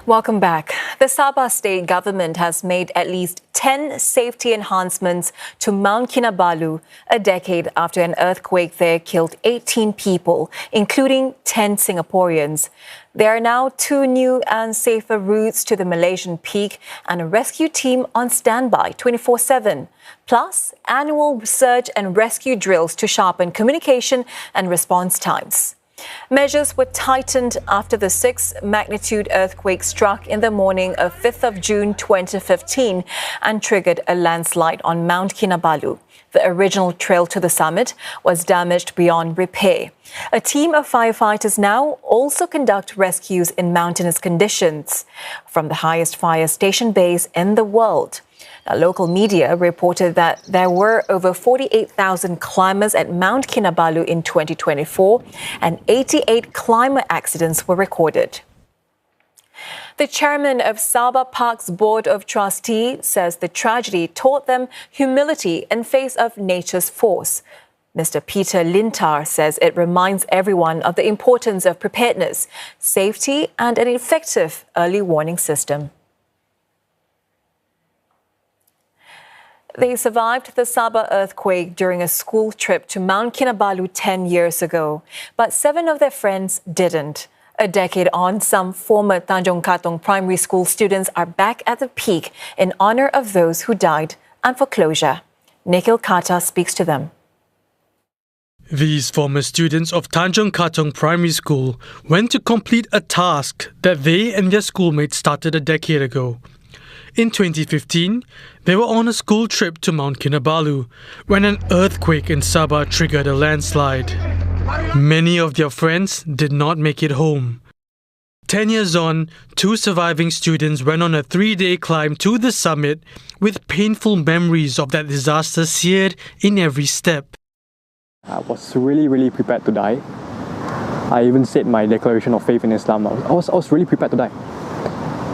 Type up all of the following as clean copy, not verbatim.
Welcome back. The Sabah State Government has made at least 10 safety enhancements to Mount Kinabalu a decade after an earthquake there killed 18 people, including 10 Singaporeans. There are now 2 new and safer routes to the Malaysian peak and a rescue team on standby 24/7, plus annual search and rescue drills to sharpen communication and response times. Measures were tightened after the 6-magnitude earthquake struck in the morning of 5th of June 2015 and triggered a landslide on Mount Kinabalu. The original trail to the summit was damaged beyond repair. A team of firefighters now also conduct rescues in mountainous conditions from the highest fire station base in the world. Now, local media reported that there were over 48,000 climbers at Mount Kinabalu in 2024 and 88 climber accidents were recorded. The chairman of Sabah Park's Board of Trustees says the tragedy taught them humility in face of nature's force. Mr. Peter Lintar says it reminds everyone of the importance of preparedness, safety and an effective early warning system. They survived the Sabah earthquake during a school trip to Mount Kinabalu 10 years ago, but 7 of their friends didn't. A decade on, some former Tanjong Katong primary school students are back at the peak in honor of those who died and for closure. Nikhil Khattar speaks to them. These former students of Tanjong Katong Primary School went to complete a task that they and their schoolmates started a decade ago. In 2015, they were on a school trip to Mount Kinabalu when an earthquake in Sabah triggered a landslide. Many of their friends did not make it home. 10 years on, 2 surviving students went on a 3-day climb to the summit with painful memories of that disaster seared in every step. I was really prepared to die. I even said my declaration of faith in Islam. I was really prepared to die.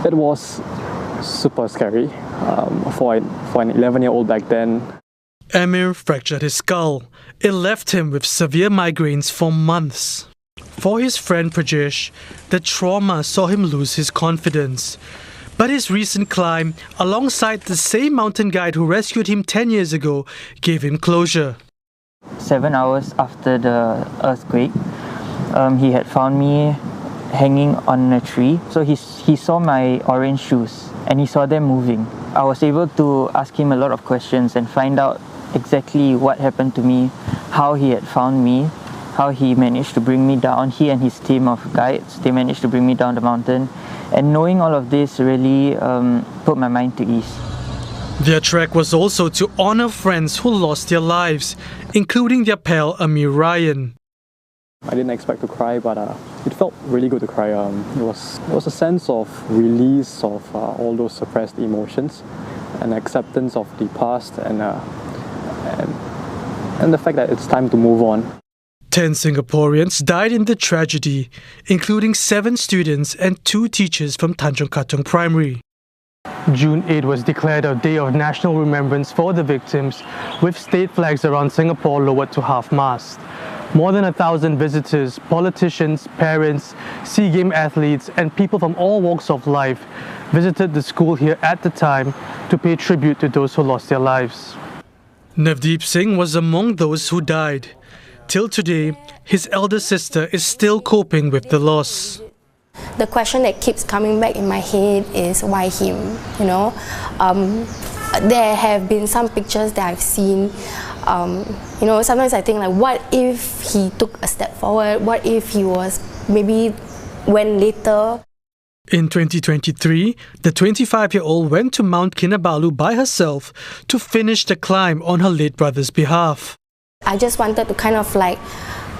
It was super scary for an 11-year-old back then. Amir fractured his skull. It left him with severe migraines for months. For his friend Prajesh, the trauma saw him lose his confidence. But his recent climb, alongside the same mountain guide who rescued him 10 years ago, gave him closure. 7 hours after the earthquake, he had found me hanging on a tree. So he saw my orange shoes and he saw them moving. I was able to ask him a lot of questions and find out exactly what happened to me, how he had found me, how he managed to bring me down. He and his team of guides, they managed to bring me down the mountain. And knowing all of this really put my mind to ease. Their trek was also to honor friends who lost their lives, including their pal Amir Ryan. I didn't expect to cry, but it felt really good to cry. It was a sense of release of all those suppressed emotions, and acceptance of the past, and the fact that it's time to move on. 10 Singaporeans died in the tragedy, including 7 students and 2 teachers from Tanjong Katong Primary. June 8 was declared a day of national remembrance for the victims, with state flags around Singapore lowered to half-mast. More than 1,000 visitors, politicians, parents, SEA Games athletes and people from all walks of life visited the school here at the time to pay tribute to those who lost their lives. Navdeep Singh was among those who died. Till today, his elder sister is still coping with the loss. The question that keeps coming back in my head is why him, you know? There have been some pictures that I've seen. Sometimes I think, like, what if he took a step forward? What if he was maybe went later? In 2023, the 25-year-old went to Mount Kinabalu by herself to finish the climb on her late brother's behalf. I just wanted to kind of like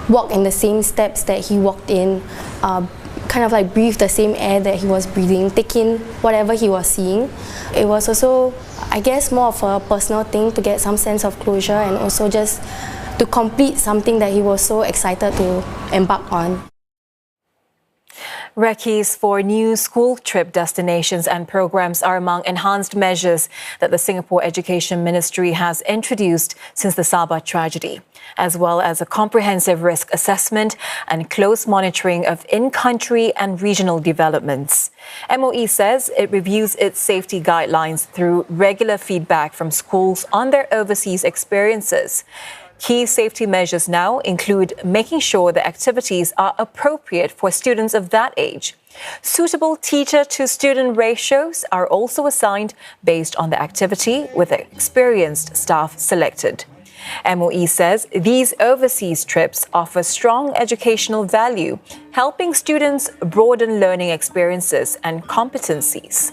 walk in the same steps that he walked in, kind of like breathe the same air that he was breathing, take in whatever he was seeing. It was also, I guess, more of a personal thing to get some sense of closure and also just to complete something that he was so excited to embark on. Recce's for new school trip destinations and programs are among enhanced measures that the Singapore Education Ministry has introduced since the Sabah tragedy, as well as a comprehensive risk assessment and close monitoring of in-country and regional developments. MOE says it reviews its safety guidelines through regular feedback from schools on their overseas experiences. Key safety measures now include making sure the activities are appropriate for students of that age. Suitable teacher-to-student ratios are also assigned based on the activity, with experienced staff selected. MOE says these overseas trips offer strong educational value, helping students broaden learning experiences and competencies.